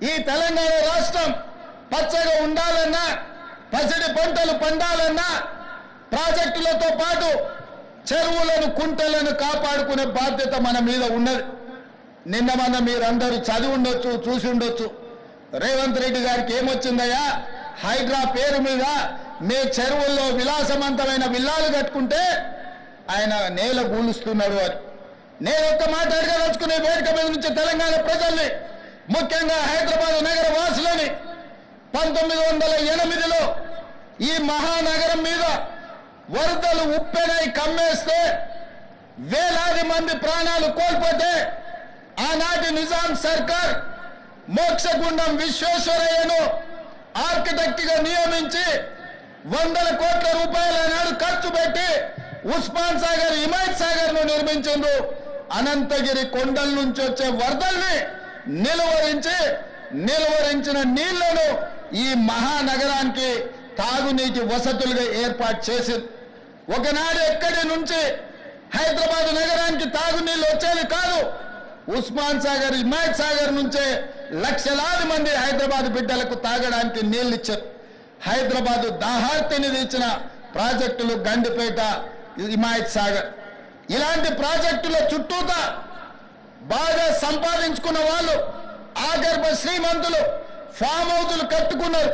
ఈ తెలంగాణ రాష్ట్రం పచ్చగా ఉండాలన్నా, పసిడి పంటలు పండాలన్నా ప్రాజెక్టులతో పాటు చెరువులను, కుంటలను కాపాడుకునే బాధ్యత మన మీద ఉన్నది. నిన్న మన మీరందరూ చదివి ఉండొచ్చు, చూసి ఉండొచ్చు. రేవంత్ రెడ్డి గారికి ఏమొచ్చిందయ్యా, హైడ్రా పేరు మీద మీ చెరువుల్లో విలాసవంతమైన విల్లాలు కట్టుకుంటే ఆయన నేల గూలుస్తున్నాడు అని. నేను ఒక్క మాట అడగదలుచుకునే వేదిక మీద నుంచి తెలంగాణ ప్రజల్ని, ముఖ్యంగా హైదరాబాద్ నగర వాసులని, 1908లో ఈ మహానగరం మీద వరదలు ఉప్పెనై కమ్మేస్తే వేలాది మంది ప్రాణాలు కోల్పోతే ఆనాటి నిజాం సర్కార్ మోక్షగుండం విశ్వేశ్వరయ్యను ఆర్కిటెక్ట్గా నియమించి 100 కోట్ల రూపాయల నాడు ఖర్చు పెట్టి ఉస్మాన్ సాగర్, హిమాయత్ సాగర్ ను నిర్మించిండ్రు. అనంతగిరి కొండల నుంచి వచ్చే వరదల్ని నిలువరించిన నీళ్లను ఈ మహానగరానికి తాగునీటి వసతులుగా ఏర్పాటు చేసింది. ఒకనాడు ఎక్కడి నుంచి హైదరాబాద్ నగరానికి తాగునీళ్ళు వచ్చేది కాదు. ఉస్మాన్ సాగర్, హిమాయత్ సాగర్ నుంచే లక్షలాది మంది హైదరాబాద్ బిడ్డలకు తాగడానికి నీళ్లు ఇచ్చారు. హైదరాబాద్ దాహార్తిని తీర్చిన ప్రాజెక్టులు గండిపేట, హిమాయత్ సాగర్. ఇలాంటి ప్రాజెక్టుల చుట్టూతా బాగా సంపాదించుకున్న వాళ్ళు, ఆగర్భ శ్రీమంతులు ఫామ్ హౌజులు కట్టుకున్నారు.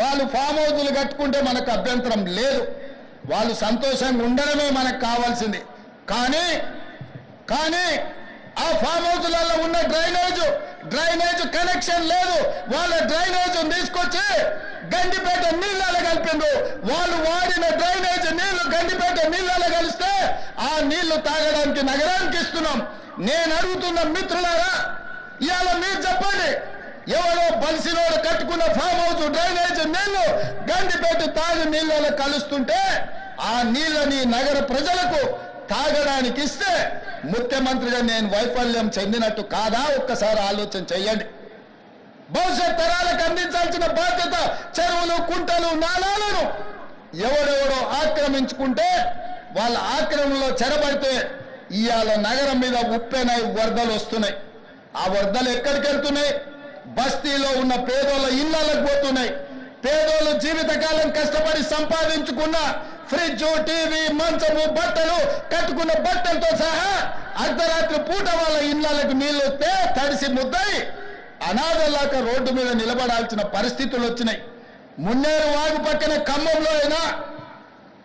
వాళ్ళు ఫామ్ హౌజులు కట్టుకుంటే మనకు అభ్యంతరం లేదు, వాళ్ళు సంతోషంగా ఉండడమే మనకు కావాల్సింది. కానీ ఆ ఫామ్ హౌజులలో ఉన్న డ్రైనేజ్ కనెక్షన్ లేదు. వాళ్ళ డ్రైనేజ్ తీసుకొచ్చి గండిపేట నీళ్ళలో కలిపిండ్రు. వాళ్ళు వాడిన డ్రైనేజ్ నీళ్లు గండిపేట నీళ్ళలో కలిస్తే ఆ నీళ్లు తాగడానికి నగరానికి ఇస్తున్నాం. నేను అడుగుతున్న మిత్రులారా, ఇవాళ మీరు చెప్పండి, ఎవరో బలిసినోడు కట్టుకున్న ఫామ్ హౌస్ డ్రైనేజ్ నీళ్లు గండిపేట తాగి నీళ్ళలో కలుస్తుంటే ఆ నీళ్ళని నగర ప్రజలకు తాగడానికి ఇస్తే ముఖ్యమంత్రిగా నేను వైఫల్యం చెందినట్టు కాదా? ఒక్కసారి ఆలోచన చెయ్యండి. భవిష్యత్ తరాలకు అందించాల్సిన బాధ్యత చెరువులు, కుంటలు, నాలాలను ఎవడెవడో ఆక్రమించుకుంటే వాళ్ళ ఆక్రమణలో చెరబడితే ఇవాళ నగరం మీద ఉప్పెనై వరదలు వస్తున్నాయి. ఆ వరదలు ఎక్కడికి వెళ్తున్నాయి? బస్తీలో ఉన్న పేదోళ్ళ ఇళ్లకు పోతున్నాయి. పేదోళ్ళు జీవితకాలం కష్టపడి సంపాదించుకున్న ఫ్రిడ్జ్, టీవీ, మంచము, బట్టలు, కట్టుకున్న బట్టలతో సహా అర్ధరాత్రి పూట వాళ్ళ ఇళ్లకు నీళ్లు వస్తే తడిసి ముద్దయి అనాథలాక రోడ్డు మీద నిలబడాల్సిన పరిస్థితులు వచ్చినాయి. మున్నేరు వాగు పక్కన ఖమ్మంలో అయినా,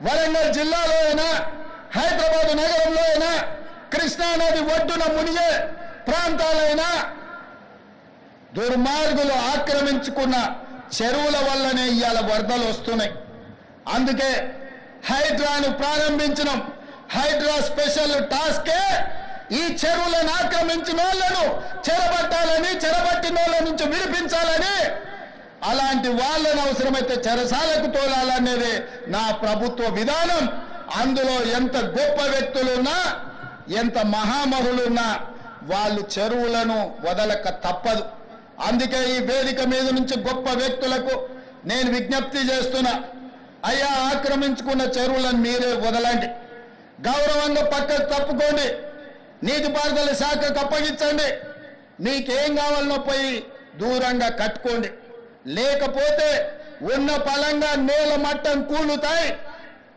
వరంగల్ జిల్లాలో అయినా, హైదరాబాద్ నగరంలో అయినా, కృష్ణానది ఒడ్డున మునిగే ప్రాంతాలైనా దుర్మార్గులు ఆక్రమించుకున్న చెరువుల వల్లనే ఇవాళ వరదలు వస్తున్నాయి. అందుకే హైడ్రాను ప్రారంభించినాం. హైడ్రా స్పెషల్ టాస్కే ఈ చెరువులను ఆక్రమించిన వాళ్ళను చెరబట్టాలని, చెరబట్టిన వాళ్ళ నుంచి విడిపించాలని, అలాంటి వాళ్ళను అవసరమైతే చెరసాలకు తోలాలనేది నా ప్రభుత్వ విధానం. అందులో ఎంత గొప్ప వ్యక్తులున్నా, ఎంత మహామహులున్నా వాళ్ళు చెరువులను వదలక తప్పదు. అందుకే ఈ వేదిక మీద నుంచి గొప్ప వ్యక్తులకు నేను విజ్ఞప్తి చేస్తున్నా, అయ్యా, ఆక్రమించుకున్న చెరువులను మీరే వదలండి, గౌరవంగా పక్కకు తప్పుకోండి, నీటిపారుదల శాఖకు అప్పగించండి, మీకేం కావాలనో పోయి దూరంగా కట్టుకోండి. లేకపోతే ఉన్న పలంగా నేల మట్టం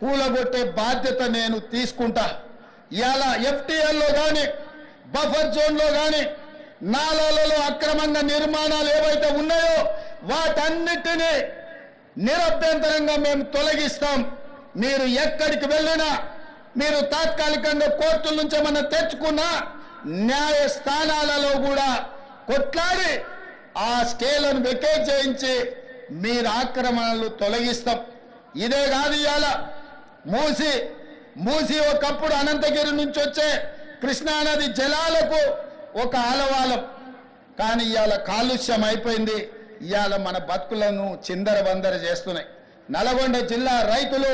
కూలగొట్టే బాధ్యత నేను తీసుకుంటా. ఇలా ఎఫ్టీఎల్లో కానీ, బఫర్ జోన్లో కానీ, నాలాలలో అక్రమంగా నిర్మాణాలు ఏవైతే ఉన్నాయో వాటన్నిటినీ నిరభ్యంతరంగా మేము తొలగిస్తాం. మీరు ఎక్కడికి వెళ్ళినా, మీరు తాత్కాలికంగా కోర్టుల నుంచి ఏమన్నా తెచ్చుకున్నా న్యాయస్థానాలలో కూడా కొట్లాడి ఆ స్కేలను వెకేట్ చేయించి మీరు ఆక్రమణలు తొలగిస్తాం. ఇదే కాదు, ఇవాళ మూసి ఒకప్పుడు అనంతగిరి నుంచి వచ్చే కృష్ణానది జలాలకు ఒక ఆలవాలం. కానీ ఇవాళ కాలుష్యం అయిపోయింది. ఇవాళ మన బతుకులను చిందరవందర చేస్తున్నాయి. నల్గొండ జిల్లా రైతులు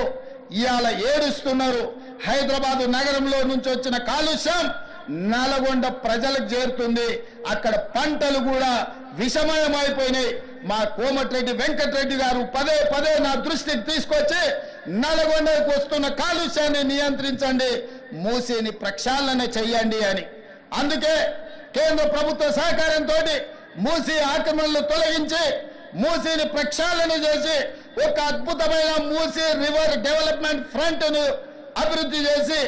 ఇవాళ ఏడుస్తున్నారు. హైదరాబాదు నగరంలో నుంచి వచ్చిన కాలుష్యం నల్గొండ ప్రజలకు చేరుతుంది. అక్కడ పంటలు కూడా విషమయమైపోయినాయి. మా కోమటిరెడ్డి వెంకటరెడ్డి గారు పదే నా దృష్టికి తీసుకొచ్చి నల్గొండకు వస్తున్న కాలుష్యాన్ని నియంత్రించండి, మూసిని ప్రక్షాళన చెయ్యండి అని. అందుకే కేంద్ర ప్రభుత్వ సహకారంతో మూసీ ఆక్రమణలు తొలగించి మూసీని ప్రక్షాళన చేసి ఒక అద్భుతమైన మూసీ రివర్ డెవలప్మెంట్ ఫ్రంట్ ను అభివృద్ధి చేసి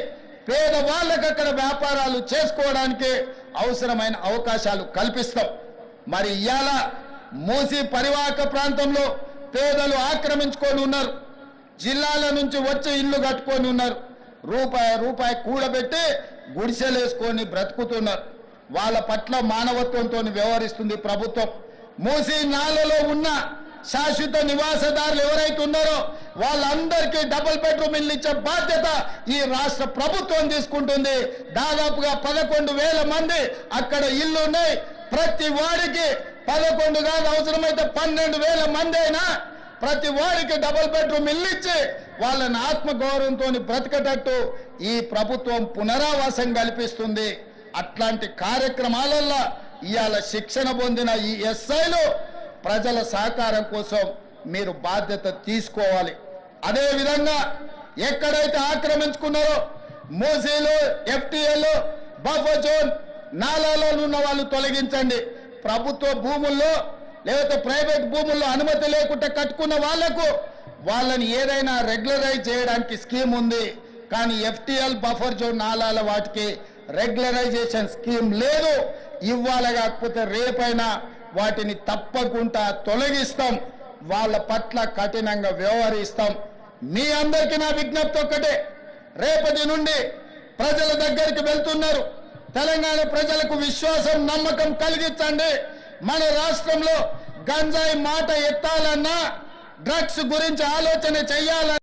పేదవాళ్ళకు అక్కడ వ్యాపారాలు చేసుకోవడానికి అవసరమైన అవకాశాలు కల్పిస్తాం. మరి ఇవాళ మూసీ పరివాహక ప్రాంతంలో పేదలు ఆక్రమించుకొని ఉన్నారు. జిల్లాల నుంచి వచ్చి ఇల్లు కట్టుకొని ఉన్నారు. రూపాయి కూడబెట్టి గుడిసెలేసుకొని బ్రతుకుతున్నారు. వాళ్ళ పట్ల మానవత్వంతో వ్యవహరిస్తుంది ప్రభుత్వం. మూసీ నాలలో ఉన్న శాశ్వత నివాసదారులు ఎవరైతే ఉన్నారో వాళ్ళందరికీ డబుల్ బెడ్రూమ్ ఇల్లు ఇచ్చే బాధ్యత ఈ రాష్ట్ర ప్రభుత్వం తీసుకుంటుంది. దాదాపుగా 11,000 మంది అక్కడ ఇల్లు ఉన్నాయి. ప్రతి వాడికి 11 కాదు, అవసరమైతే 12,000 మంది అయినా ప్రతి వాడికి డబుల్ బెడ్రూమ్ ఇల్లు ఇచ్చి వాళ్ళని ఆత్మగౌరవంతో బ్రతికేటట్టు ఈ ప్రభుత్వం పునరావాసం కల్పిస్తుంది. అట్లాంటి కార్యక్రమాలలో ఇవాళ శిక్షణ పొందిన ఈ ఎస్ఐలు ప్రజల సహకారం కోసం మీరు బాధ్యత తీసుకోవాలి. అదేవిధంగా ఎక్కడైతే ఆక్రమించుకున్నారో మూసీలు, ఎఫ్టీఎల్, బఫర్ జోన్, నాలాలో ఉన్న వాళ్ళు తొలగించండి. ప్రభుత్వ భూముల్లో లేకపోతే ప్రైవేట్ భూముల్లో అనుమతి లేకుండా కట్టుకున్న వాళ్ళని ఏదైనా రెగ్యులరైజ్ చేయడానికి స్కీమ్ ఉంది. కానీ ఎఫ్టీఎల్, బఫర్ జోన్, నాలాల వాటికి రెగ్యులరైజేషన్ స్కీమ్ లేదు. ఇవాళ కాకపోతే రేపైనా వాటిని తప్పకుండా తొలగిస్తాం. వాళ్ళ పట్ల కఠినంగా వ్యవహరిస్తాం. మీ అందరికీ నా విజ్ఞప్తి ఒక్కటే, రేపటి నుండి ప్రజల దగ్గరికి వెళ్తున్నారు. తెలంగాణ ప్రజలకు విశ్వాసం, నమ్మకం కలిగించండి. మన రాష్ట్రంలో గంజాయి మాట ఎత్తాలన్నా, డ్రగ్స్ గురించి ఆలోచన చెయ్యాలన్నా